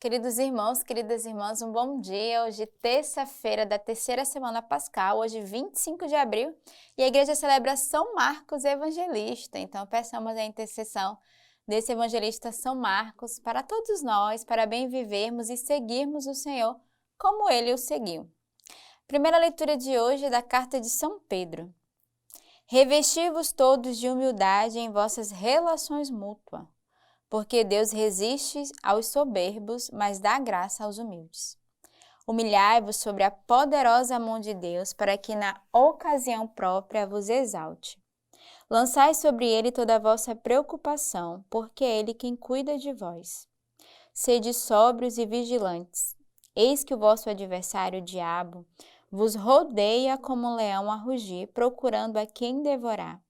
Queridos irmãos, queridas irmãs, um bom dia. Hoje, terça-feira da terceira semana pascal, hoje 25 de abril, e a igreja celebra São Marcos Evangelista. Então, peçamos a intercessão desse evangelista São Marcos para todos nós, para bem vivermos e seguirmos o Senhor como ele o seguiu. Primeira leitura de hoje é da carta de São Pedro. Revesti-vos todos de humildade em vossas relações mútuas, porque Deus resiste aos soberbos, mas dá graça aos humildes. Humilhai-vos sobre a poderosa mão de Deus, para que na ocasião própria vos exalte. Lançai sobre ele toda a vossa preocupação, porque é ele quem cuida de vós. Sede sóbrios e vigilantes. Eis que o vosso adversário, o diabo, vos rodeia como um leão a rugir, procurando a quem devorar.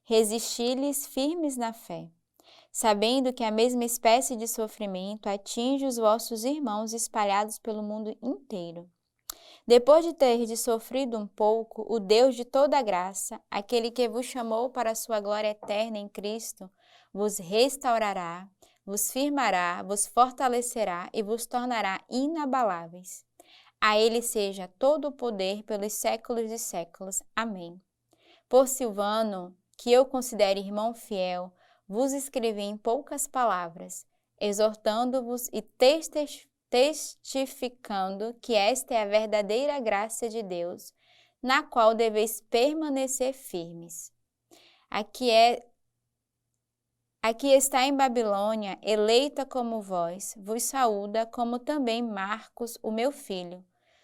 Resisti-lhes firmes na fé, sabendo que a mesma espécie de sofrimento atinge os vossos irmãos espalhados pelo mundo inteiro. Depois de terdes sofrido um pouco, o Deus de toda graça, aquele que vos chamou para a sua glória eterna em Cristo, vos restaurará, vos firmará, vos fortalecerá e vos tornará inabaláveis. A ele seja todo o poder pelos séculos de séculos. Amém. Por Silvano, que eu considero irmão fiel, vos escrevi em poucas palavras, exortando-vos e testificando que esta é a verdadeira graça de Deus, na qual deveis permanecer firmes. Aqui está em Babilônia, eleita como vós, vos saúda, como também Marcos, o meu filho.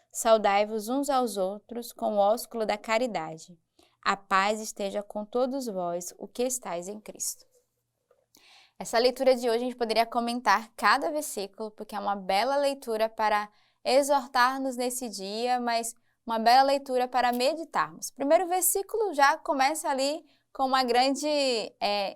Saudai-vos uns aos outros com o ósculo da caridade. A paz esteja com todos vós, o que estáis em Cristo. Essa leitura de hoje a gente poderia comentar cada versículo, porque é uma bela leitura para exortar-nos nesse dia, mas uma bela leitura para meditarmos. O primeiro versículo já começa ali com uma grande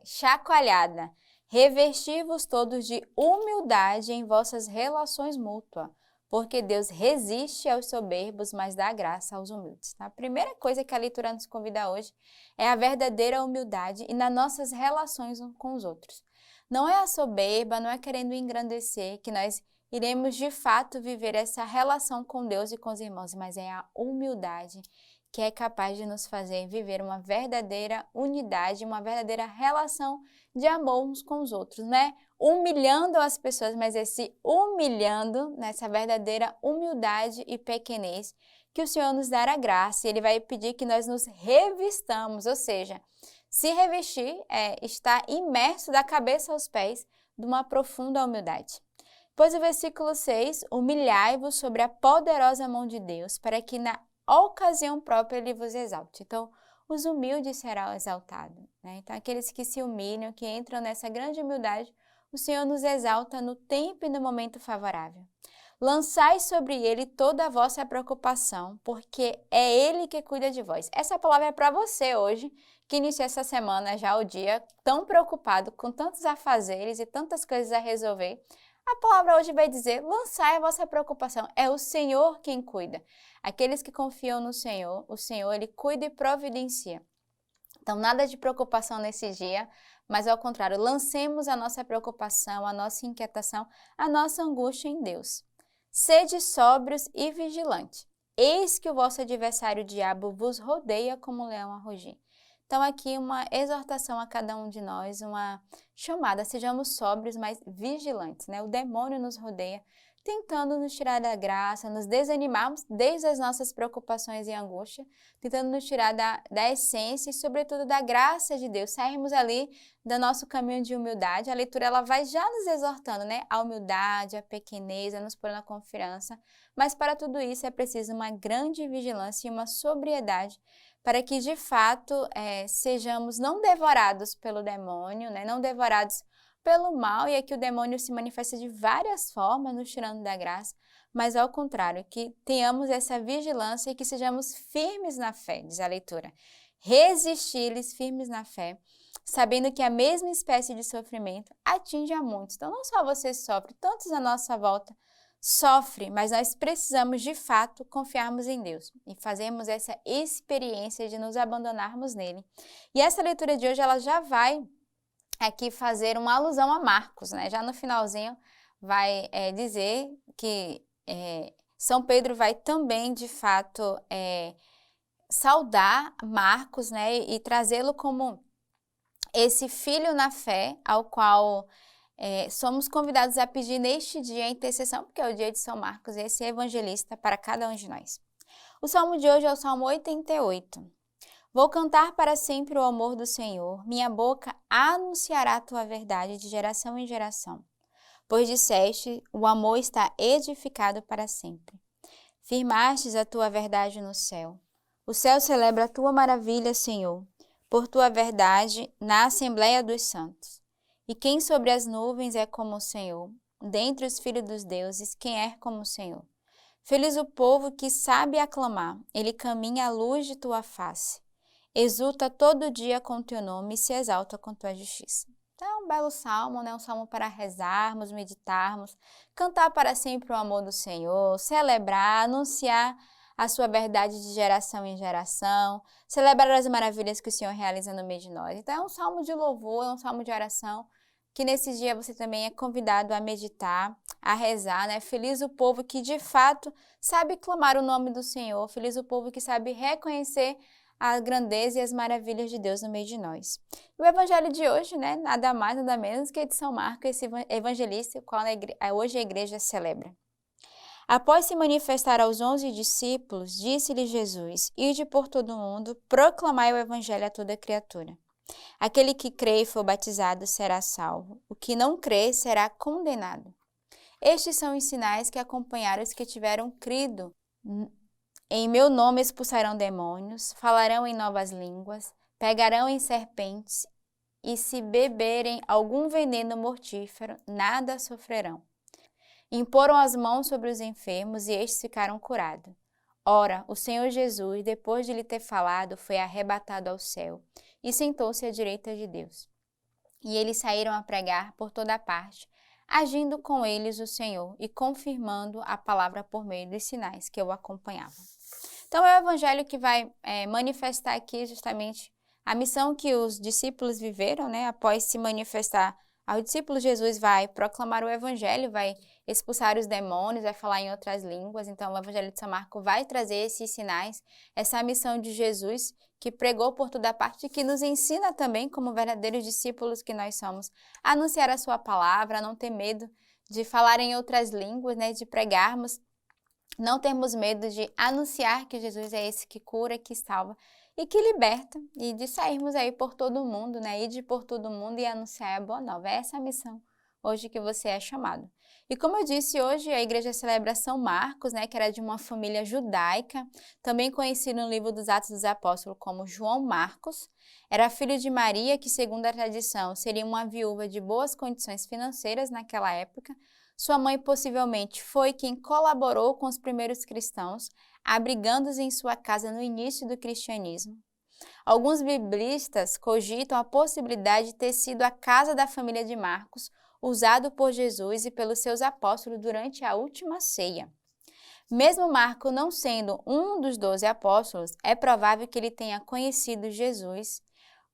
chacoalhada. Revesti-vos todos de humildade em vossas relações mútuas, porque Deus resiste aos soberbos, mas dá graça aos humildes. A primeira coisa que a leitura nos convida hoje é a verdadeira humildade e nas nossas relações uns com os outros. Não é a soberba, não é querendo engrandecer que nós iremos de fato viver essa relação com Deus e com os irmãos, mas é a humildade que é capaz de nos fazer viver uma verdadeira unidade, uma verdadeira relação de amor uns com os outros, né? Humilhando as pessoas, mas é se humilhando nessa verdadeira humildade e pequenez que o Senhor nos dará graça e Ele vai pedir que nós nos revistamos, ou seja, se revestir é estar imerso da cabeça aos pés de uma profunda humildade. Pois o versículo 6, humilhai-vos sobre a poderosa mão de Deus, para que na ocasião própria Ele vos exalte. Então, os humildes serão exaltados, né? Então, aqueles que se humilham, que entram nessa grande humildade, o Senhor nos exalta no tempo e no momento favorável. Lançai sobre Ele toda a vossa preocupação, porque é Ele que cuida de vós. Essa palavra é para você hoje, que inicia essa semana já o dia tão preocupado, com tantos afazeres e tantas coisas a resolver. A palavra hoje vai dizer, lançai a vossa preocupação, é o Senhor quem cuida. Aqueles que confiam no Senhor, o Senhor, Ele cuida e providencia. Então, nada de preocupação nesse dia, mas ao contrário, lancemos a nossa preocupação, a nossa inquietação, a nossa angústia em Deus. Sede sóbrios e vigilantes. Eis que o vosso adversário, o diabo, vos rodeia como um leão a rugir. Então, aqui uma exortação a cada um de nós, uma chamada, sejamos sóbrios, mas vigilantes, né? O demônio nos rodeia, tentando nos tirar da graça, nos desanimarmos desde as nossas preocupações e angústia, tentando nos tirar da essência e, sobretudo, da graça de Deus. Sairmos ali do nosso caminho de humildade. A leitura ela vai já nos exortando, né? A humildade, a pequenez, a nos pôr na confiança. Mas para tudo isso é preciso uma grande vigilância e uma sobriedade para que, de fato, sejamos não devorados pelo demônio, né? Não devorados pelo mal, e aqui o demônio se manifesta de várias formas, nos tirando da graça, mas ao contrário, que tenhamos essa vigilância e que sejamos firmes na fé, diz a leitura. Resistir-lhes firmes na fé, sabendo que a mesma espécie de sofrimento atinge a muitos. Então, não só você sofre, tantos à nossa volta sofrem, mas nós precisamos, de fato, confiarmos em Deus e fazermos essa experiência de nos abandonarmos nele. E essa leitura de hoje, ela já vai aqui fazer uma alusão a Marcos, né? Já no finalzinho vai dizer que São Pedro vai também, de fato, saudar Marcos, né, e trazê-lo como esse filho na fé, ao qual somos convidados a pedir neste dia a intercessão, porque é o dia de São Marcos, esse evangelista para cada um de nós. O salmo de hoje é o Salmo 88. Vou cantar para sempre o amor do Senhor, minha boca anunciará a tua verdade de geração em geração. Pois disseste, o amor está edificado para sempre. Firmastes a tua verdade no céu. O céu celebra a tua maravilha, Senhor, por tua verdade na Assembleia dos Santos. E quem sobre as nuvens é como o Senhor? Dentre os filhos dos deuses, quem é como o Senhor? Feliz o povo que sabe aclamar, ele caminha à luz de tua face. Exulta todo dia com teu nome e se exalta com tua justiça. Então é um belo salmo, né? Um salmo para rezarmos, meditarmos, cantar para sempre o amor do Senhor, celebrar, anunciar a sua verdade de geração em geração, celebrar as maravilhas que o Senhor realiza no meio de nós. Então é um salmo de louvor, é um salmo de oração, que nesse dia você também é convidado a meditar, a rezar, né? Feliz o povo que de fato sabe clamar o nome do Senhor, feliz o povo que sabe reconhecer a grandeza e as maravilhas de Deus no meio de nós. O evangelho de hoje, né, nada mais, nada menos que de São Marcos, esse evangelista, o qual hoje a igreja celebra. Após se manifestar aos 11 discípulos, disse-lhe Jesus, ide por todo o mundo, proclamai o evangelho a toda criatura. Aquele que crê e for batizado será salvo, o que não crê será condenado. Estes são os sinais que acompanharam os que tiveram crido. Em meu nome expulsarão demônios, falarão em novas línguas, pegarão em serpentes, e se beberem algum veneno mortífero, nada sofrerão. Imporam as mãos sobre os enfermos e estes ficaram curados. Ora, o Senhor Jesus, depois de lhe ter falado, foi arrebatado ao céu e sentou-se à direita de Deus. E eles saíram a pregar por toda parte, agindo com eles o Senhor e confirmando a palavra por meio dos sinais que o acompanhavam. Então, é o evangelho que vai manifestar aqui justamente a missão que os discípulos viveram, né? Após se manifestar aos discípulos, Jesus vai proclamar o evangelho, vai expulsar os demônios, vai falar em outras línguas. Então, o evangelho de São Marcos vai trazer esses sinais, essa missão de Jesus, que pregou por toda parte e que nos ensina também, como verdadeiros discípulos que nós somos, a anunciar a sua palavra, a não ter medo de falar em outras línguas, né? De pregarmos. Não termos medo de anunciar que Jesus é esse que cura, que salva e que liberta, e de sairmos aí por todo o mundo, né? Ir por todo o mundo e anunciar a boa nova. É essa a missão hoje que você é chamado. E como eu disse, hoje a igreja celebra São Marcos, né? Que era de uma família judaica, também conhecido no livro dos Atos dos Apóstolos como João Marcos. Era filho de Maria, que segundo a tradição seria uma viúva de boas condições financeiras naquela época. Sua mãe possivelmente foi quem colaborou com os primeiros cristãos, abrigando-os em sua casa no início do cristianismo. Alguns biblistas cogitam a possibilidade de ter sido a casa da família de Marcos, usado por Jesus e pelos seus apóstolos durante a última ceia. Mesmo Marcos não sendo um dos 12 apóstolos, é provável que ele tenha conhecido Jesus.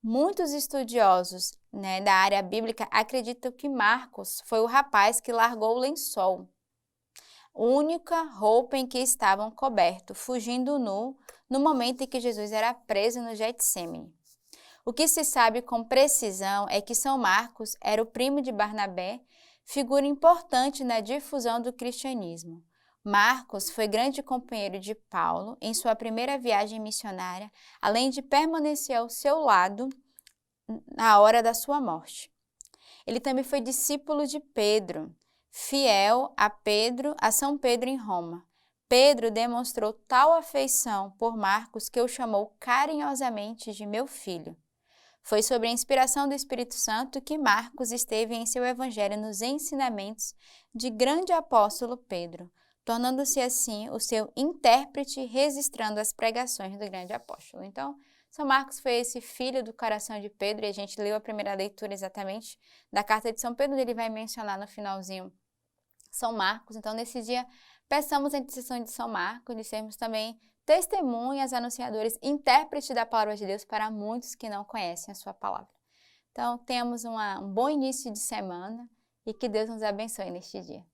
Muitos estudiosos, né, da área bíblica acreditam que Marcos foi o rapaz que largou o lençol, única roupa em que estavam cobertos, fugindo nu no momento em que Jesus era preso no Getsêmani. O que se sabe com precisão é que São Marcos era o primo de Barnabé, figura importante na difusão do cristianismo. Marcos foi grande companheiro de Paulo em sua primeira viagem missionária, além de permanecer ao seu lado na hora da sua morte. Ele também foi discípulo de Pedro, fiel a São Pedro em Roma. Pedro demonstrou tal afeição por Marcos que o chamou carinhosamente de meu filho. Foi sobre a inspiração do Espírito Santo que Marcos esteve em seu evangelho nos ensinamentos de grande apóstolo Pedro, tornando-se assim o seu intérprete, registrando as pregações do grande apóstolo. Então, São Marcos foi esse filho do coração de Pedro, e a gente leu a primeira leitura exatamente da carta de São Pedro, ele vai mencionar no finalzinho São Marcos. Então, nesse dia, peçamos a intercessão de São Marcos, de sermos também testemunhas, anunciadores, intérpretes da palavra de Deus para muitos que não conhecem a sua palavra. Então, temos um bom início de semana, e que Deus nos abençoe neste dia.